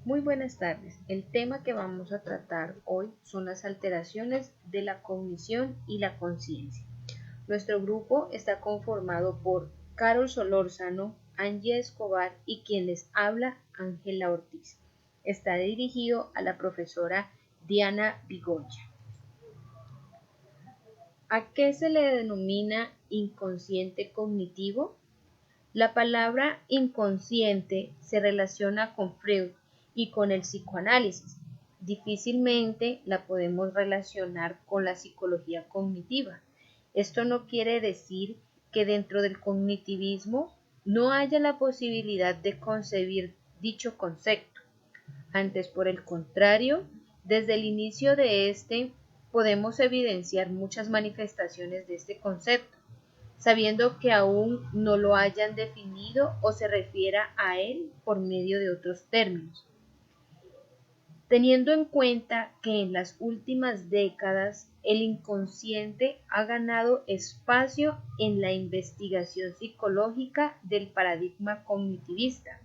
Muy buenas tardes. El tema que vamos a tratar hoy son las alteraciones de la cognición y la conciencia. Nuestro grupo está conformado por Carol Solórzano, Angie Escobar y quien les habla, Ángela Ortiz. Está dirigido a la profesora Diana Bigoya. ¿A qué se le denomina inconsciente cognitivo? La palabra inconsciente se relaciona con Freud y con el psicoanálisis. Difícilmente la podemos relacionar con la psicología cognitiva. Esto no quiere decir que dentro del cognitivismo no haya la posibilidad de concebir dicho concepto. Antes, por el contrario, desde el inicio de este podemos evidenciar muchas manifestaciones de este concepto, sabiendo que aún no lo hayan definido o se refiera a él por medio de otros términos. Teniendo en cuenta que en las últimas décadas el inconsciente ha ganado espacio en la investigación psicológica del paradigma cognitivista.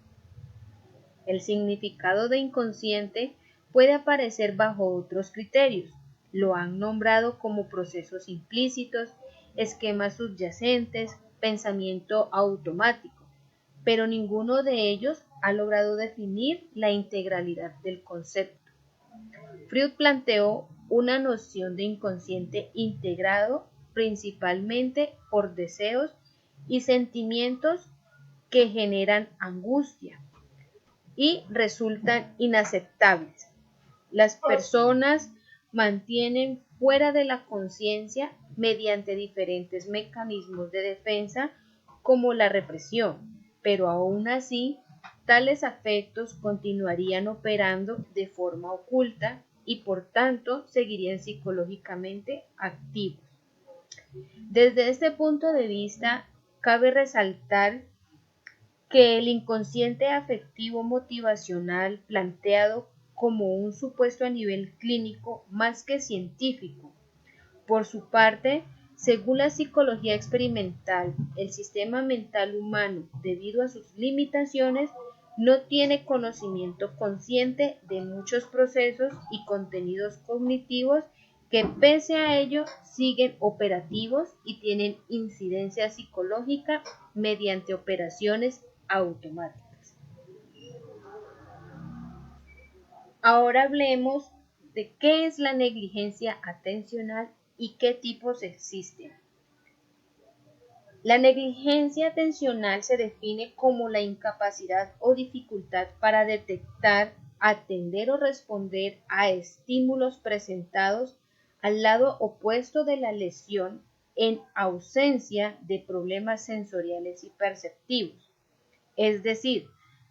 El significado de inconsciente puede aparecer bajo otros criterios. Lo han nombrado como procesos implícitos, esquemas subyacentes, pensamiento automático, pero ninguno de ellos ha logrado definir la integralidad del concepto. Freud planteó una noción de inconsciente integrado principalmente por deseos y sentimientos que generan angustia y resultan inaceptables. Las personas mantienen fuera de la conciencia mediante diferentes mecanismos de defensa como la represión, pero aún así tales afectos continuarían operando de forma oculta y por tanto seguirían psicológicamente activos. Desde este punto de vista, cabe resaltar que el inconsciente afectivo motivacional planteado como un supuesto a nivel clínico más que científico. Por su parte, según la psicología experimental, el sistema mental humano, debido a sus limitaciones, no tiene conocimiento consciente de muchos procesos y contenidos cognitivos que pese a ello siguen operativos y tienen incidencia psicológica mediante operaciones automáticas. Ahora hablemos de qué es la negligencia atencional y qué tipos existen. La negligencia atencional se define como la incapacidad o dificultad para detectar, atender o responder a estímulos presentados al lado opuesto de la lesión en ausencia de problemas sensoriales y perceptivos. Es decir,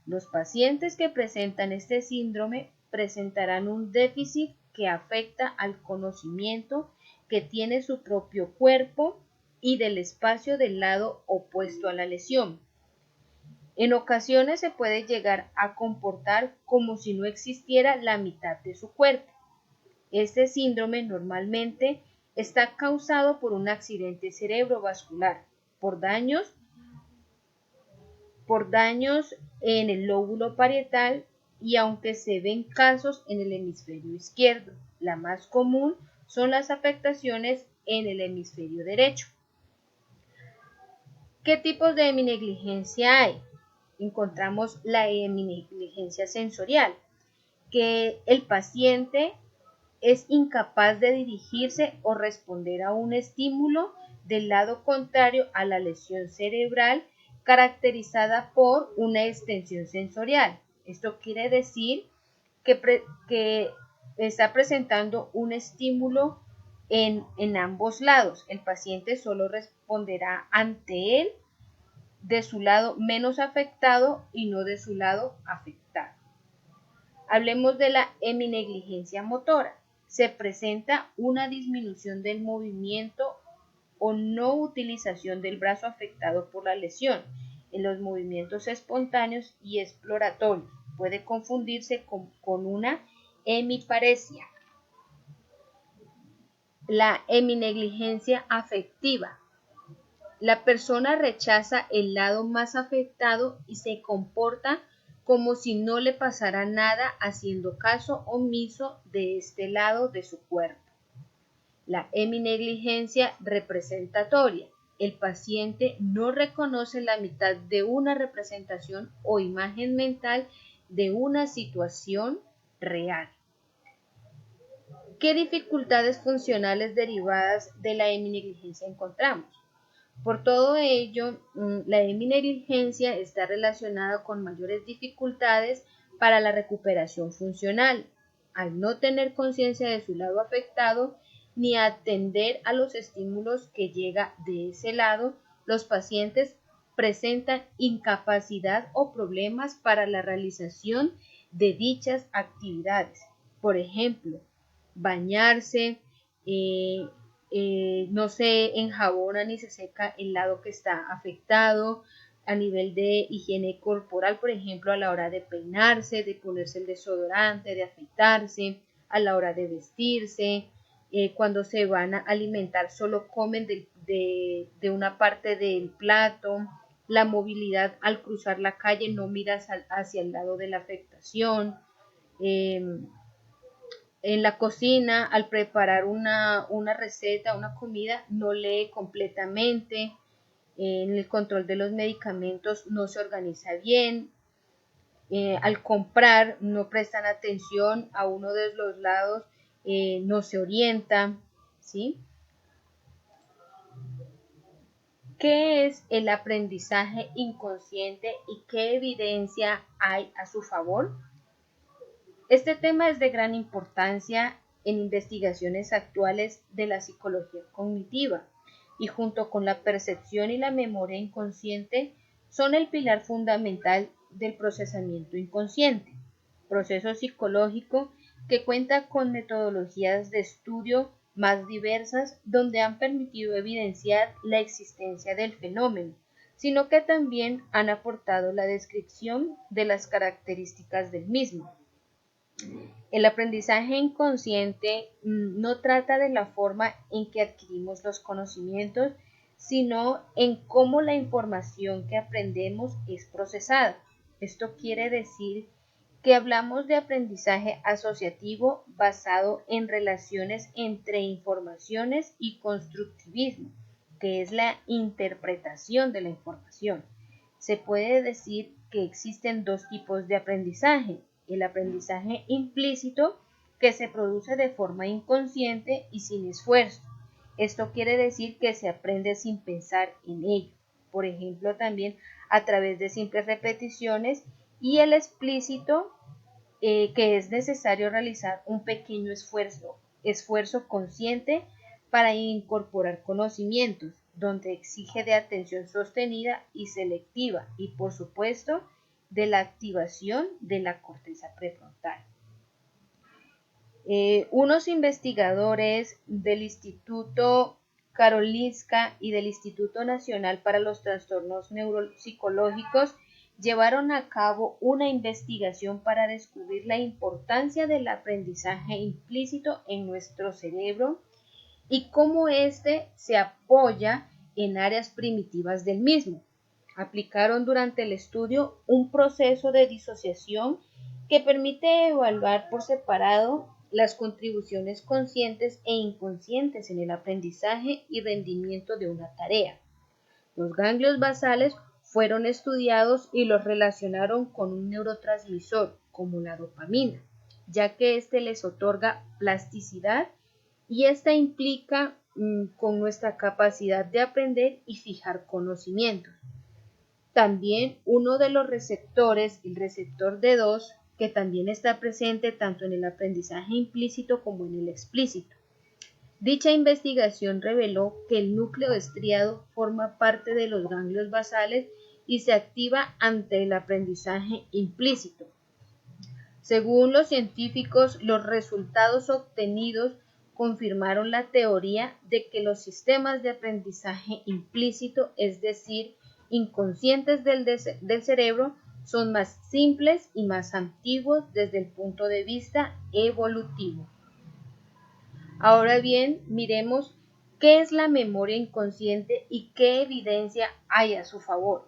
los pacientes que presentan este síndrome presentarán un déficit que afecta al conocimiento que tiene su propio cuerpo y del espacio del lado opuesto a la lesión. En ocasiones se puede llegar a comportar como si no existiera la mitad de su cuerpo. Este síndrome normalmente está causado por un accidente cerebrovascular, por daños en el lóbulo parietal y aunque se ven casos en el hemisferio izquierdo, la más común son las afectaciones en el hemisferio derecho. ¿Qué tipos de heminegligencia hay? Encontramos la heminegligencia sensorial, que el paciente es incapaz de dirigirse o responder a un estímulo del lado contrario a la lesión cerebral caracterizada por una extensión sensorial. Esto quiere decir que está presentando un estímulo en ambos lados. El paciente solo responderá ante él de su lado menos afectado y no de su lado afectado. Hablemos de la heminegligencia motora. Se presenta una disminución del movimiento o no utilización del brazo afectado por la lesión en los movimientos espontáneos y exploratorios. Puede confundirse con una hemiparesia. La heminegligencia afectiva. La persona rechaza el lado más afectado y se comporta como si no le pasara nada, haciendo caso omiso de este lado de su cuerpo. La heminegligencia representatoria. El paciente no reconoce la mitad de una representación o imagen mental de una situación real. ¿Qué dificultades funcionales derivadas de la heminegligencia encontramos? Por todo ello, la heminegligencia está relacionada con mayores dificultades para la recuperación funcional, al no tener conciencia de su lado afectado ni atender a los estímulos que llega de ese lado. Los pacientes presentan incapacidad o problemas para la realización de dichas actividades. Por ejemplo, bañarse, no se enjabona ni se seca el lado que está afectado. A nivel de higiene corporal, por ejemplo, a la hora de peinarse, de ponerse el desodorante, de afeitarse, a la hora de vestirse, cuando se van a alimentar solo comen de una parte del plato. La movilidad al cruzar la calle no miras hacia el lado de la afectación. En la cocina, al preparar una receta, una comida, no lee completamente. En el control de los medicamentos no se organiza bien. Al comprar no prestan atención a uno de los lados, no se orienta, ¿sí? ¿Qué es el aprendizaje inconsciente y qué evidencia hay a su favor? Este tema es de gran importancia en investigaciones actuales de la psicología cognitiva y junto con la percepción y la memoria inconsciente son el pilar fundamental del procesamiento inconsciente, proceso psicológico que cuenta con metodologías de estudio más diversas donde han permitido evidenciar la existencia del fenómeno, sino que también han aportado la descripción de las características del mismo. El aprendizaje inconsciente no trata de la forma en que adquirimos los conocimientos, sino en cómo la información que aprendemos es procesada. Esto quiere decir que hablamos de aprendizaje asociativo basado en relaciones entre informaciones y constructivismo, que es la interpretación de la información. Se puede decir que existen dos tipos de aprendizaje: el aprendizaje implícito, que se produce de forma inconsciente y sin esfuerzo. Esto quiere decir que se aprende sin pensar en ello, por ejemplo, también a través de simples repeticiones, y el explícito, que es necesario realizar un pequeño esfuerzo consciente para incorporar conocimientos, donde exige de atención sostenida y selectiva y, por supuesto, de la activación de la corteza prefrontal. Unos investigadores del Instituto Karolinska y del Instituto Nacional para los Trastornos Neuropsicológicos llevaron a cabo una investigación para descubrir la importancia del aprendizaje implícito en nuestro cerebro y cómo éste se apoya en áreas primitivas del mismo. Aplicaron durante el estudio un proceso de disociación que permite evaluar por separado las contribuciones conscientes e inconscientes en el aprendizaje y rendimiento de una tarea. Los ganglios basales fueron estudiados y los relacionaron con un neurotransmisor como la dopamina, ya que éste les otorga plasticidad y esta implica con nuestra capacidad de aprender y fijar conocimientos. También uno de los receptores, el receptor D2, que también está presente tanto en el aprendizaje implícito como en el explícito. Dicha investigación reveló que el núcleo estriado forma parte de los ganglios basales y se activa ante el aprendizaje implícito. Según los científicos, los resultados obtenidos confirmaron la teoría de que los sistemas de aprendizaje implícito, es decir, inconscientes del cerebro, son más simples y más antiguos desde el punto de vista evolutivo. Ahora bien, miremos qué es la memoria inconsciente y qué evidencia hay a su favor.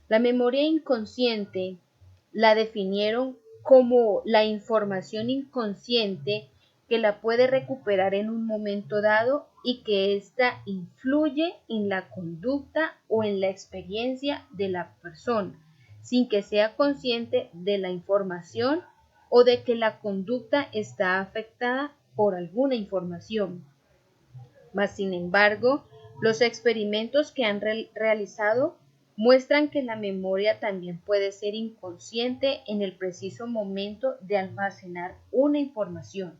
La memoria inconsciente la definieron como la información inconsciente que la puede recuperar en un momento dado y que ésta influye en la conducta o en la experiencia de la persona, sin que sea consciente de la información o de que la conducta está afectada por alguna información. Mas, sin embargo, los experimentos que han realizado muestran que la memoria también puede ser inconsciente en el preciso momento de almacenar una información.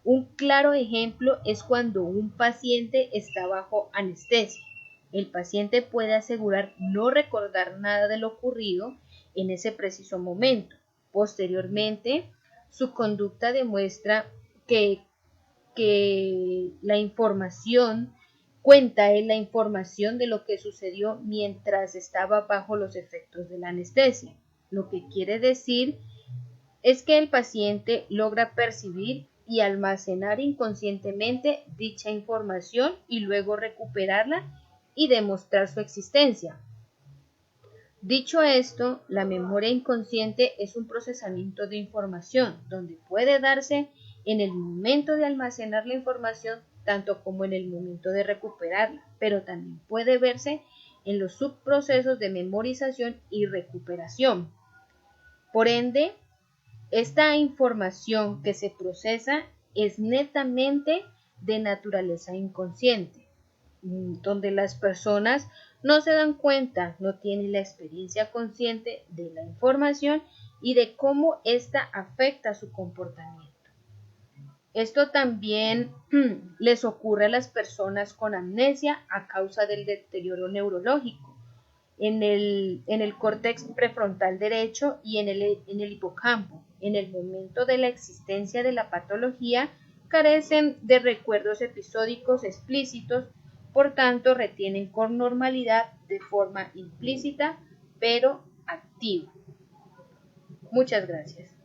Un claro ejemplo es cuando un paciente está bajo anestesia. El paciente puede asegurar no recordar nada de lo ocurrido en ese preciso momento. Posteriormente, su conducta demuestra que la información cuenta en la información de lo que sucedió mientras estaba bajo los efectos de la anestesia. Lo que quiere decir es que el paciente logra percibir y almacenar inconscientemente dicha información y luego recuperarla y demostrar su existencia. Dicho esto, la memoria inconsciente es un procesamiento de información donde puede darse en el momento de almacenar la información tanto como en el momento de recuperarla, pero también puede verse en los subprocesos de memorización y recuperación. Por ende, esta información que se procesa es netamente de naturaleza inconsciente, donde las personas no se dan cuenta, no tienen la experiencia consciente de la información y de cómo ésta afecta su comportamiento. Esto también les ocurre a las personas con amnesia a causa del deterioro neurológico en el córtex prefrontal derecho y en el hipocampo. En el momento de la existencia de la patología, carecen de recuerdos episódicos explícitos, por tanto retienen con normalidad de forma implícita pero activa. Muchas gracias.